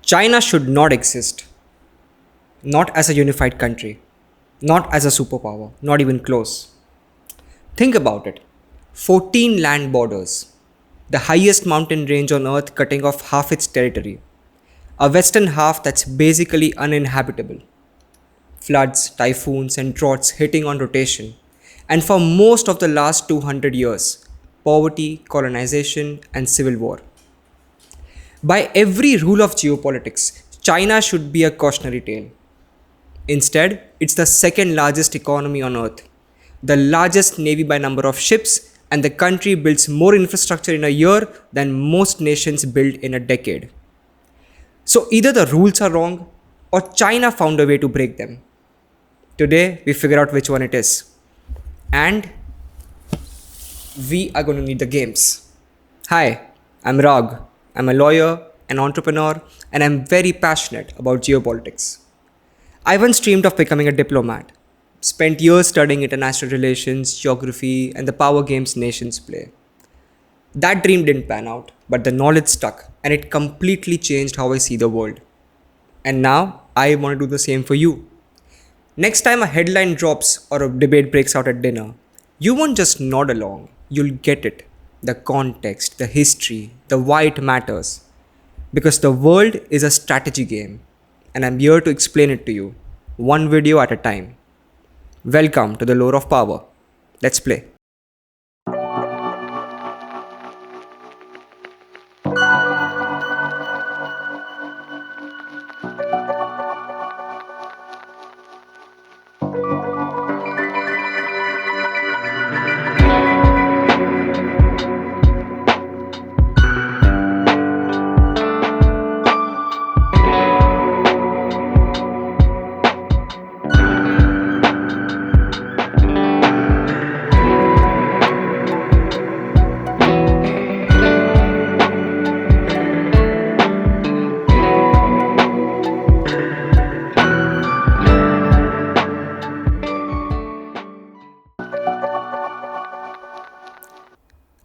China should not exist, not as a unified country, not as a superpower, not even close. Think about it 14 land borders, the highest mountain range on earth cutting off half its territory, a western half that's basically uninhabitable. Floods, typhoons, and droughts hitting on rotation. And for most of the last 200 years, poverty, colonization, and civil war. By every rule of geopolitics, China should be a cautionary tale. Instead, it's the second largest economy on earth, the largest navy by number of ships, and the country builds more infrastructure in a year than most nations build in a decade. So either the rules are wrong or China found a way to break them. Today, we figure out which one it is. And we are going to need the games. Hi, I'm Rag. I'm a lawyer, an entrepreneur, and I'm very passionate about geopolitics. I once dreamed of becoming a diplomat, spent years studying international relations, geography, and the power games nations play. That dream didn't pan out, but the knowledge stuck, and it completely changed how I see the world. And now, I want to do the same for you. Next time a headline drops or a debate breaks out at dinner, you won't just nod along, you'll get it. The context, the history, the why it matters. Because the world is a strategy game, and I'm here to explain it to you, one video at a time. Welcome to the lore of power. Let's play.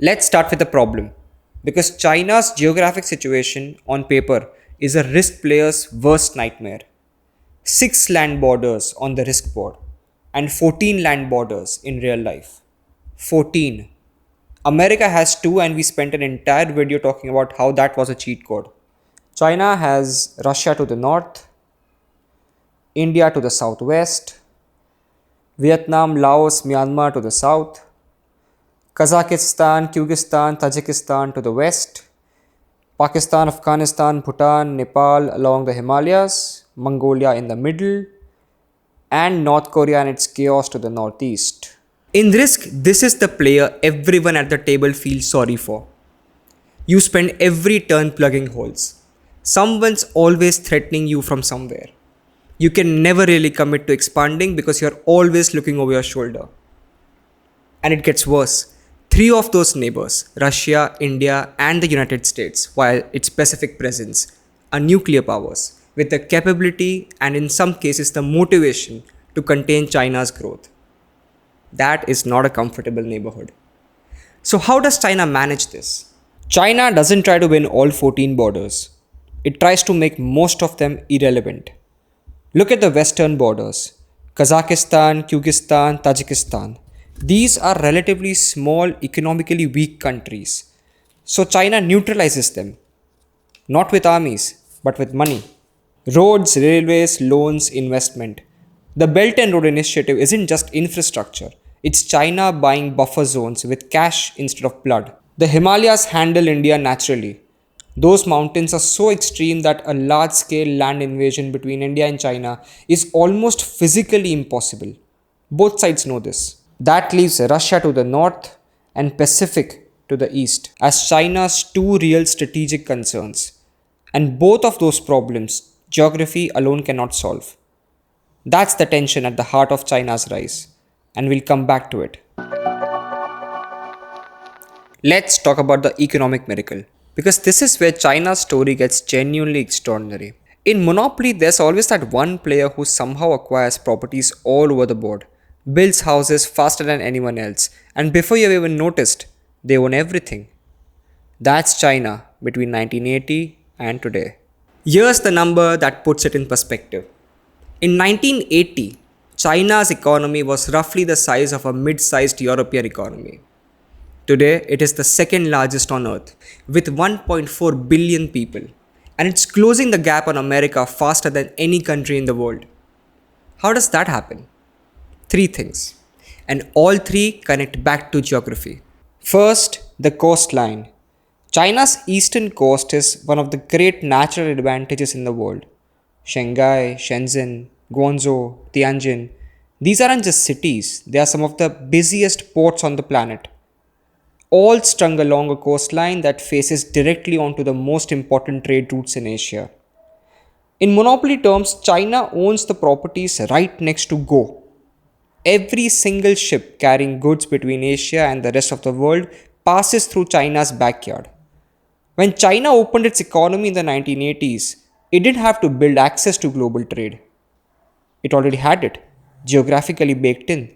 Let's start with the problem. Because China's geographic situation on paper is a risk player's worst nightmare. 6 land borders on the risk board and 14 land borders in real life. 14. America has 2 and we spent an entire video talking about how that was a cheat code. China has Russia to the north, India to the southwest, Vietnam, Laos, Myanmar to the south, Kazakhstan, Kyrgyzstan, Tajikistan to the west, Pakistan, Afghanistan, Bhutan, Nepal along the Himalayas, Mongolia in the middle, and North Korea and its chaos to the northeast. In Risk, this is the player everyone at the table feels sorry for. You spend every turn plugging holes. Someone's always threatening you from somewhere. You can never really commit to expanding because you're always looking over your shoulder. And it gets worse. 3 of those neighbors, Russia, India, and the United States, via its Pacific presence, are nuclear powers with the capability and in some cases the motivation to contain China's growth. That is not a comfortable neighborhood. So how does China manage this? China doesn't try to win all 14 borders. It tries to make most of them irrelevant. Look at the western borders, Kazakhstan, Kyrgyzstan, Tajikistan. These are relatively small, economically weak countries. So China neutralizes them. Not with armies, but with money. Roads, railways, loans, investment. The Belt and Road Initiative isn't just infrastructure. It's China buying buffer zones with cash instead of blood. The Himalayas handle India naturally. Those mountains are so extreme that a large-scale land invasion between India and China is almost physically impossible. Both sides know this. That leaves Russia to the north and Pacific to the east as China's 2 real strategic concerns. And both of those problems, geography alone cannot solve. That's the tension at the heart of China's rise. And we'll come back to it. Let's talk about the economic miracle. Because this is where China's story gets genuinely extraordinary. In Monopoly, there's always that one player who somehow acquires properties all over the board, builds houses faster than anyone else, and before you've even noticed, they own everything. That's China between 1980 and today. Here's the number that puts it in perspective. In 1980, China's economy was roughly the size of a mid sized European economy. Today, it is the second largest on earth, with 1.4 billion people, and it's closing the gap on America faster than any country in the world. How does that happen? Three things, and all three connect back to geography. First, the coastline. China's eastern coast is one of the great natural advantages in the world. Shanghai, Shenzhen, Guangzhou, Tianjin. These aren't just cities, they are some of the busiest ports on the planet, all strung along a coastline that faces directly onto the most important trade routes in Asia. In monopoly terms, China owns the properties right next to Go. Every single ship carrying goods between Asia and the rest of the world passes through China's backyard. When China opened its economy in the 1980s, it didn't have to build access to global trade. It already had it, geographically baked in.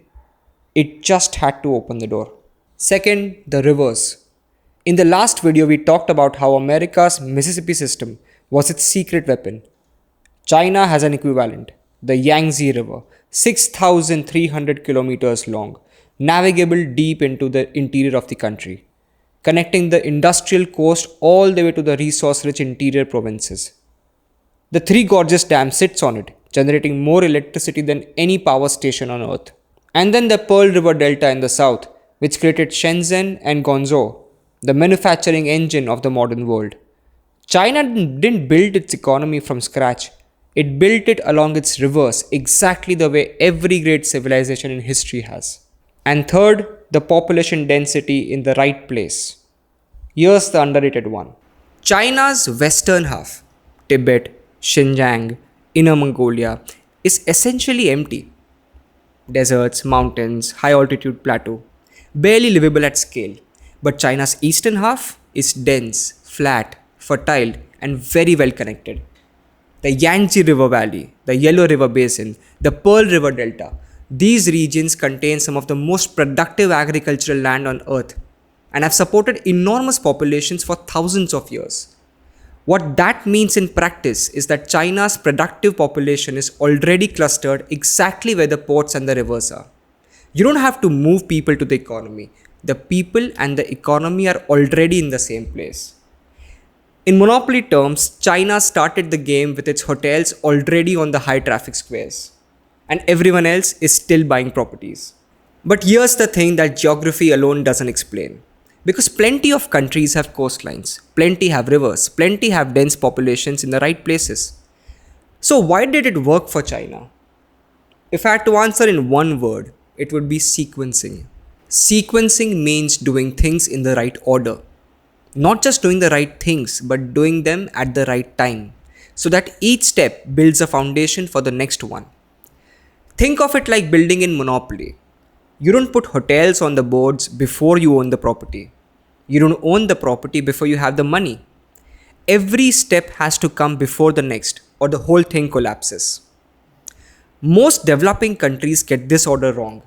It just had to open the door. Second, the rivers. In the last video, we talked about how America's Mississippi system was its secret weapon. China has an equivalent, the Yangtze River, 6,300 kilometers long, navigable deep into the interior of the country, connecting the industrial coast all the way to the resource rich interior provinces. The Three Gorges Dam sits on it, generating more electricity than any power station on earth. And then the Pearl River Delta in the south, which created Shenzhen and Guangzhou, the manufacturing engine of the modern world. China didn't build its economy from scratch. It built it along its rivers exactly the way every great civilization in history has. And third, the population density in the right place. Here's the underrated one. China's western half, Tibet, Xinjiang, Inner Mongolia, is essentially empty. Deserts, mountains, high altitude plateau, barely livable at scale. But China's eastern half is dense, flat, fertile, and very well connected. The Yangtze River Valley, the Yellow River Basin, the Pearl River Delta, these regions contain some of the most productive agricultural land on earth and have supported enormous populations for thousands of years. What that means in practice is that China's productive population is already clustered exactly where the ports and the rivers are. You don't have to move people to the economy. The people and the economy are already in the same place. In monopoly terms, China started the game with its hotels already on the high traffic squares, and everyone else is still buying properties. But here's the thing that geography alone doesn't explain. Because plenty of countries have coastlines, plenty have rivers, plenty have dense populations in the right places. So, why did it work for China? If I had to answer in one word, it would be sequencing. Sequencing means doing things in the right order. Not just doing the right things, but doing them at the right time, so that each step builds a foundation for the next one. Think of it like building in Monopoly. You don't put hotels on the boards before you own the property. You don't own the property before you have the money. Every step has to come before the next, or the whole thing collapses. Most developing countries get this order wrong.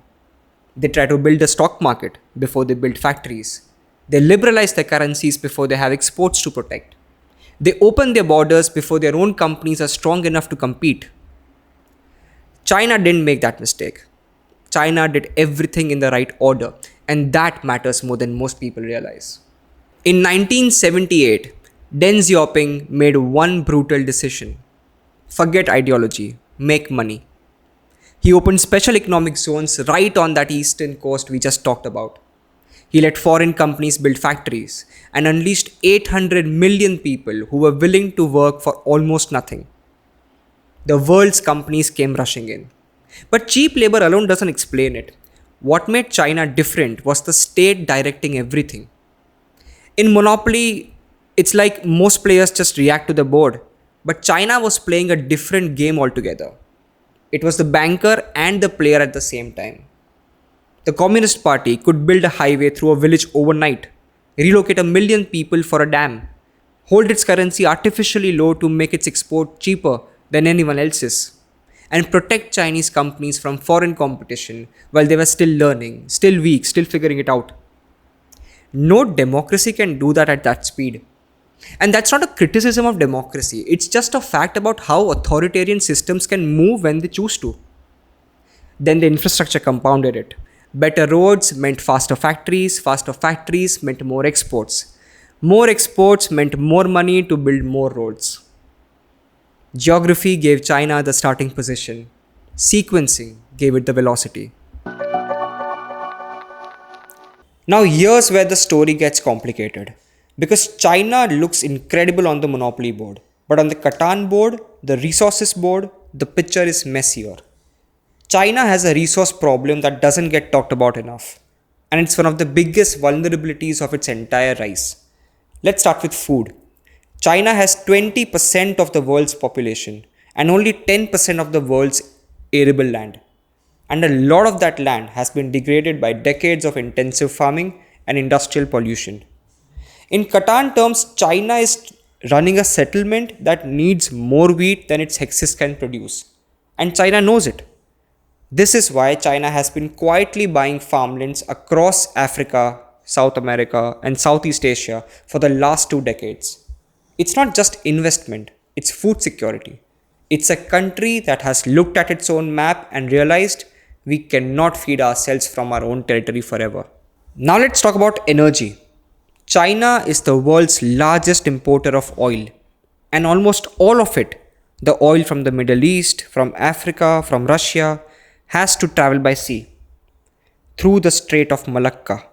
They try to build a stock market before they build factories. They liberalize their currencies before they have exports to protect. They open their borders before their own companies are strong enough to compete. China didn't make that mistake. China did everything in the right order, and that matters more than most people realize. In 1978, Deng Xiaoping made one brutal decision. Forget ideology, make money. He opened special economic zones right on that eastern coast we just talked about. He let foreign companies build factories and unleashed 800 million people who were willing to work for almost nothing. The world's companies came rushing in. But cheap labor alone doesn't explain it. What made China different was the state directing everything. In Monopoly, it's like most players just react to the board. But China was playing a different game altogether. It was the banker and the player at the same time. The Communist Party could build a highway through a village overnight, relocate 1 million people for a dam, hold its currency artificially low to make its export cheaper than anyone else's, and protect Chinese companies from foreign competition while they were still learning, still weak, still figuring it out. No democracy can do that at that speed. And that's not a criticism of democracy, it's just a fact about how authoritarian systems can move when they choose to. Then the infrastructure compounded it. Better roads meant faster factories meant more exports meant more money to build more roads. Geography gave China the starting position, sequencing gave it the velocity. Now, here's where the story gets complicated. Because China looks incredible on the monopoly board, but on the Catan board, the resources board, the picture is messier. China has a resource problem that doesn't get talked about enough, and it's one of the biggest vulnerabilities of its entire rise. Let's start with food. China has 20% of the world's population and only 10% of the world's arable land. And a lot of that land has been degraded by decades of intensive farming and industrial pollution. In Catan terms, China is running a settlement that needs more wheat than its hexes can produce. And China knows it. This is why China has been quietly buying farmlands across Africa, South America, and Southeast Asia for the last 2 decades. It's not just investment, it's food security. It's a country that has looked at its own map and realized we cannot feed ourselves from our own territory forever. Now let's talk about energy. China is the world's largest importer of oil, and almost all of it, the oil from the Middle East, from Africa, from Russia, has to travel by sea through the Strait of Malacca.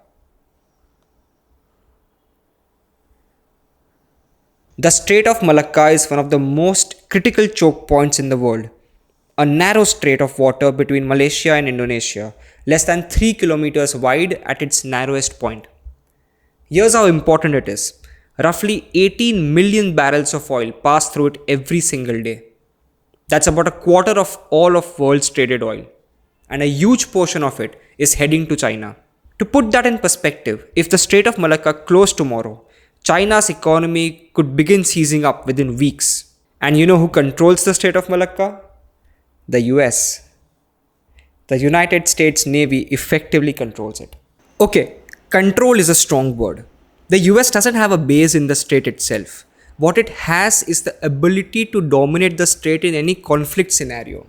The Strait of Malacca is one of the most critical choke points in the world. A narrow strait of water between Malaysia and Indonesia, less than 3 kilometers wide at its narrowest point. Here's how important it is. Roughly 18 million barrels of oil pass through it every single day. That's about a quarter of all of world's traded oil. And a huge portion of it is heading to China. To put that in perspective, if the Strait of Malacca closed tomorrow, China's economy could begin seizing up within weeks. And you know who controls the Strait of Malacca? The US. The United States Navy effectively controls it. Okay, control is a strong word. The US doesn't have a base in the strait itself. What it has is the ability to dominate the strait in any conflict scenario.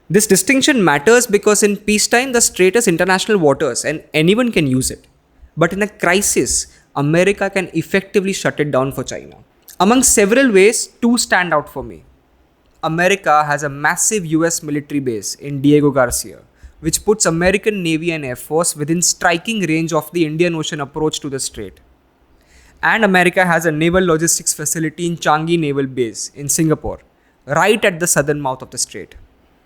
This distinction matters because in peacetime, the strait is international waters and anyone can use it. But in a crisis, America can effectively shut it down for China. Among several ways, two stand out for me. America has a massive US military base in Diego Garcia, which puts American Navy and Air Force within striking range of the Indian Ocean approach to the strait. And America has a naval logistics facility in Changi Naval Base in Singapore, right at the southern mouth of the strait.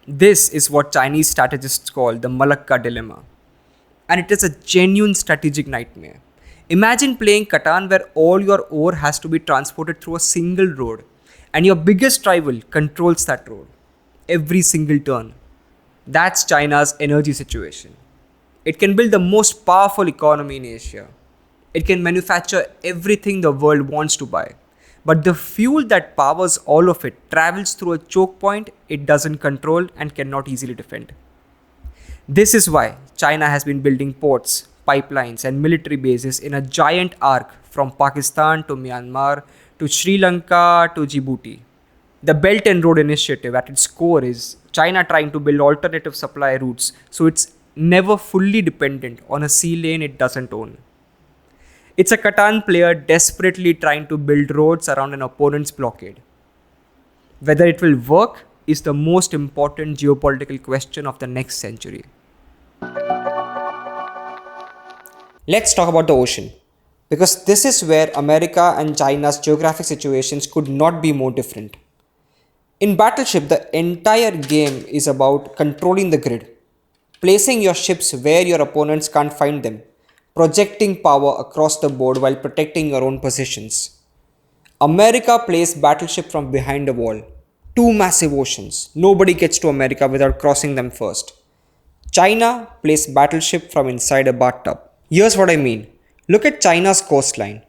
This is what Chinese strategists call the Malacca dilemma. And it is a genuine strategic nightmare. Imagine playing Catan where all your ore has to be transported through a single road, and your biggest rival controls that road every single turn. That's China's energy situation. It can build the most powerful economy in Asia. It can manufacture everything the world wants to buy. But the fuel that powers all of it travels through a choke point it doesn't control and cannot easily defend. This is why China has been building ports, pipelines, and military bases in a giant arc from Pakistan to Myanmar to Sri Lanka to Djibouti. The Belt and Road Initiative at its core is China trying to build alternative supply routes so it's never fully dependent on a sea lane it doesn't own. It's a Catan player desperately trying to build roads around an opponent's blockade. Whether it will work is the most important geopolitical question of the next century. Let's talk about the ocean, because this is where America and China's geographic situations could not be more different. In Battleship, the entire game is about controlling the grid, placing your ships where your opponents can't find them, projecting power across the board while protecting your own positions. America plays Battleship from behind a wall. Two massive oceans. Nobody gets to America without crossing them first. China plays Battleship from inside a bathtub. Here's what I mean. Look at China's coastline.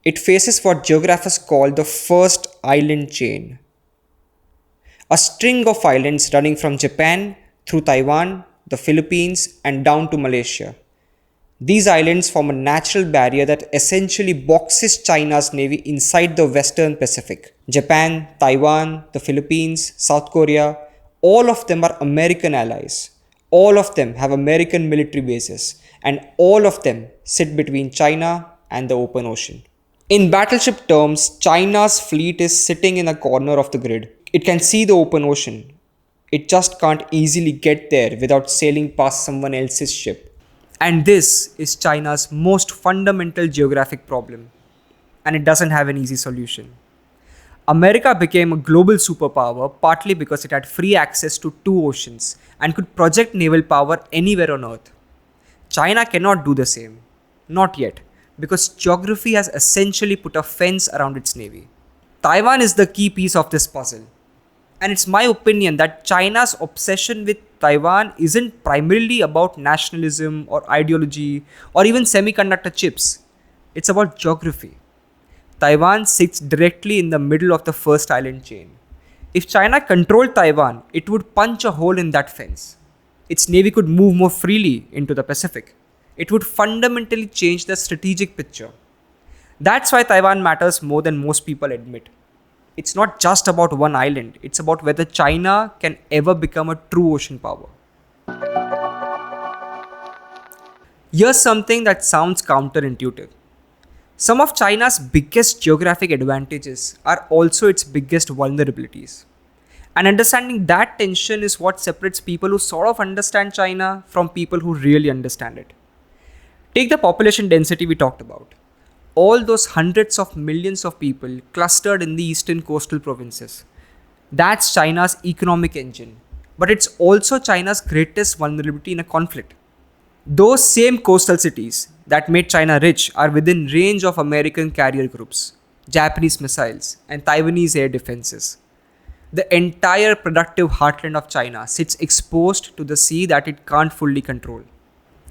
It faces what geographers call the first island chain. A string of islands running from Japan through Taiwan, the Philippines, and down to Malaysia. These islands form a natural barrier that essentially boxes China's navy inside the Western Pacific. Japan, Taiwan, the Philippines, South Korea, all of them are American allies. All of them have American military bases, and all of them sit between China and the open ocean. In battleship terms, China's fleet is sitting in a corner of the grid. It can see the open ocean. It just can't easily get there without sailing past someone else's ship. And this is China's most fundamental geographic problem. And it doesn't have an easy solution. America became a global superpower partly because it had free access to two oceans and could project naval power anywhere on Earth. China cannot do the same. Not yet, because geography has essentially put a fence around its navy. Taiwan is the key piece of this puzzle. And it's my opinion that China's obsession with Taiwan isn't primarily about nationalism or ideology or even semiconductor chips. It's about geography. Taiwan sits directly in the middle of the first island chain. If China controlled Taiwan, it would punch a hole in that fence. Its navy could move more freely into the Pacific. It would fundamentally change the strategic picture. That's why Taiwan matters more than most people admit. It's not just about one island, it's about whether China can ever become a true ocean power. Here's something that sounds counterintuitive. Some of China's biggest geographic advantages are also its biggest vulnerabilities. And understanding that tension is what separates people who sort of understand China from people who really understand it. Take the population density we talked about. All those hundreds of millions of people clustered in the eastern coastal provinces. That's China's economic engine. But it's also China's greatest vulnerability in a conflict. Those same coastal cities that made China rich are within range of American carrier groups, Japanese missiles, and Taiwanese air defenses. The entire productive heartland of China sits exposed to the sea that it can't fully control.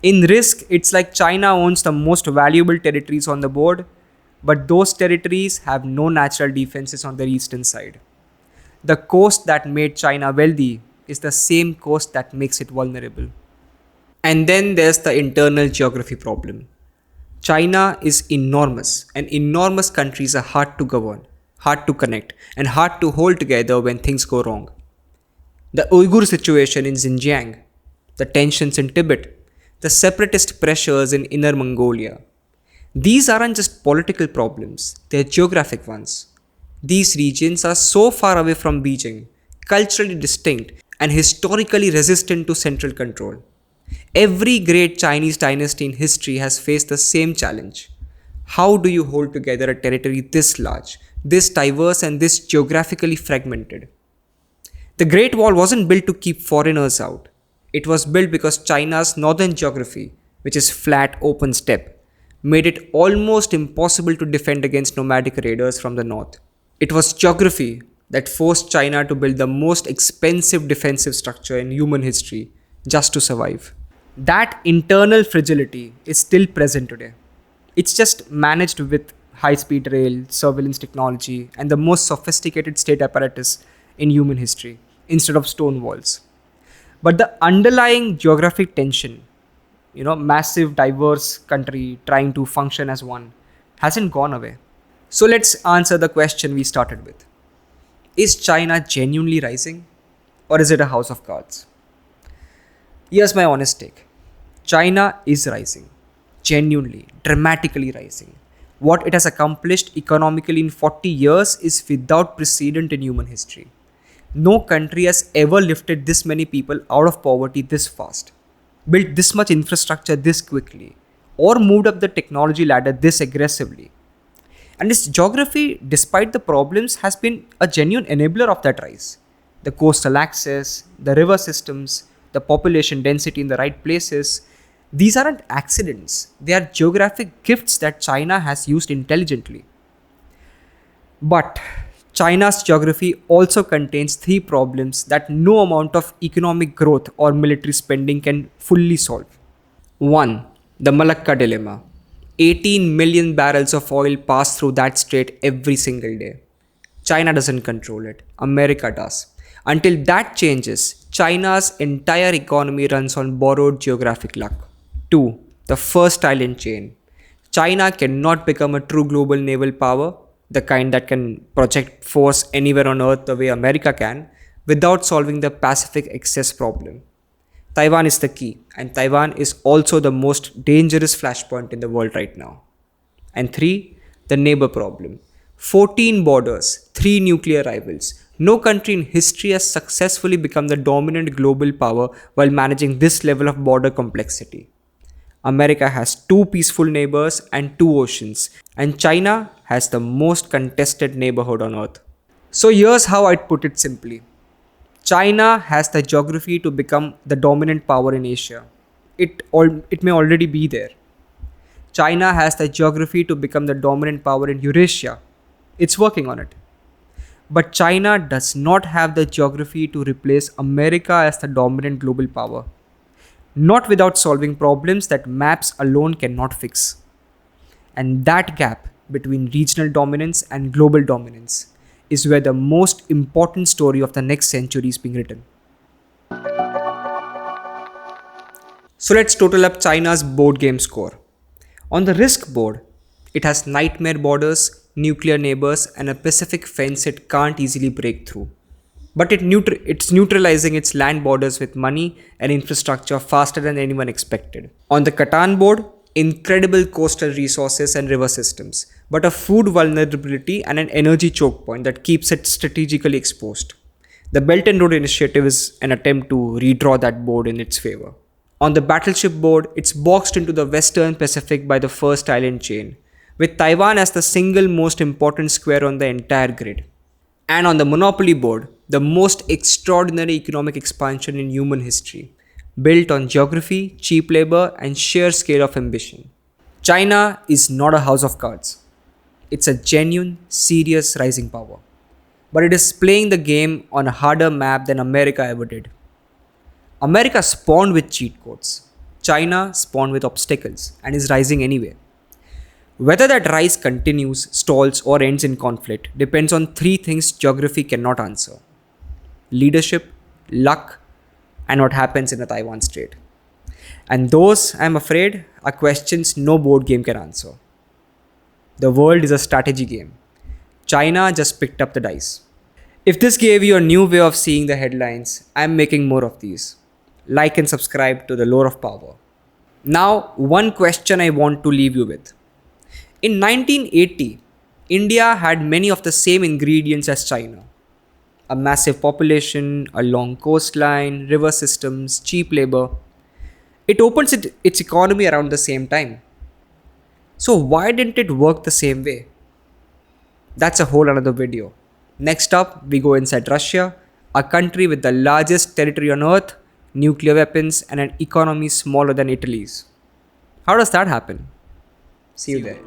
In risk, it's like China owns the most valuable territories on the board, but those territories have no natural defenses on their eastern side. The coast that made China wealthy is the same coast that makes it vulnerable. And then there's the internal geography problem. China is enormous, and enormous countries are hard to govern, hard to connect, and hard to hold together when things go wrong. The Uyghur situation in Xinjiang, the tensions in Tibet, the separatist pressures in Inner Mongolia. These aren't just political problems, they're geographic ones. These regions are so far away from Beijing, culturally distinct, and historically resistant to central control. Every great Chinese dynasty in history has faced the same challenge. How do you hold together a territory this large, this diverse, and this geographically fragmented? The Great Wall wasn't built to keep foreigners out. It was built because China's northern geography, which is flat, open steppe, made it almost impossible to defend against nomadic raiders from the north. It was geography that forced China to build the most expensive defensive structure in human history just to survive. That internal fragility is still present today. It's just managed with high-speed rail, surveillance technology, and the most sophisticated state apparatus in human history, instead of stone walls. But the underlying geographic tension, massive diverse country trying to function as one, hasn't gone away. So let's answer the question we started with. Is China genuinely rising, or is it a house of cards? Here's my honest take. China is rising, genuinely, dramatically rising. What it has accomplished economically in 40 years is without precedent in human history. No country has ever lifted this many people out of poverty this fast, built this much infrastructure this quickly, or moved up the technology ladder this aggressively. And its geography, despite the problems, has been a genuine enabler of that rise. The coastal access, the river systems, the population density in the right places, these aren't accidents. They are geographic gifts that China has used intelligently. But China's geography also contains three problems that no amount of economic growth or military spending can fully solve. 1. The Malacca dilemma. 18 million barrels of oil pass through that strait every single day. China doesn't control it, America does. Until that changes, China's entire economy runs on borrowed geographic luck. 2. The first island chain. China cannot become a true global naval power, the kind that can project force anywhere on Earth the way America can, without solving the Pacific access problem. Taiwan is the key, and Taiwan is also the most dangerous flashpoint in the world right now. And three, the neighbor problem. 14 borders, 3 nuclear rivals. No country in history has successfully become the dominant global power while managing this level of border complexity. America has 2 peaceful neighbors and 2 oceans, and China has the most contested neighborhood on earth. So here's how I'd put it simply. China has the geography to become the dominant power in Asia. It may already be there. China has the geography to become the dominant power in Eurasia. It's working on it. But China does not have the geography to replace America as the dominant global power. Not without solving problems that maps alone cannot fix. And that gap between regional dominance and global dominance is where the most important story of the next century is being written. So let's total up China's board game score. On the risk board, it has nightmare borders, nuclear neighbors, and a Pacific fence it can't easily break through. But it's neutralizing its land borders with money and infrastructure faster than anyone expected. On the Catan board, incredible coastal resources and river systems, but a food vulnerability and an energy choke point that keeps it strategically exposed. The Belt and Road Initiative is an attempt to redraw that board in its favor. On the battleship board, it's boxed into the Western Pacific by the first island chain, with Taiwan as the single most important square on the entire grid. And on the monopoly board, the most extraordinary economic expansion in human history, built on geography, cheap labor, and sheer scale of ambition. China is not a house of cards. It's a genuine, serious rising power. But it is playing the game on a harder map than America ever did. America spawned with cheat codes. China spawned with obstacles and is rising anyway. Whether that rise continues, stalls, or ends in conflict depends on 3 things geography cannot answer: leadership, luck, and what happens in the Taiwan Strait. And those, I'm afraid, are questions no board game can answer. The world is a strategy game. China just picked up the dice. If this gave you a new way of seeing the headlines, I'm making more of these. Like and subscribe to the Lore of Power. Now, one question I want to leave you with. In 1980, India had many of the same ingredients as China: a massive population, a long coastline, river systems, cheap labor. It opens its economy around the same time. So why didn't it work the same way? That's a whole another video. Next up, we go inside Russia, a country with the largest territory on earth, nuclear weapons, and an economy smaller than Italy's. How does that happen? See you there.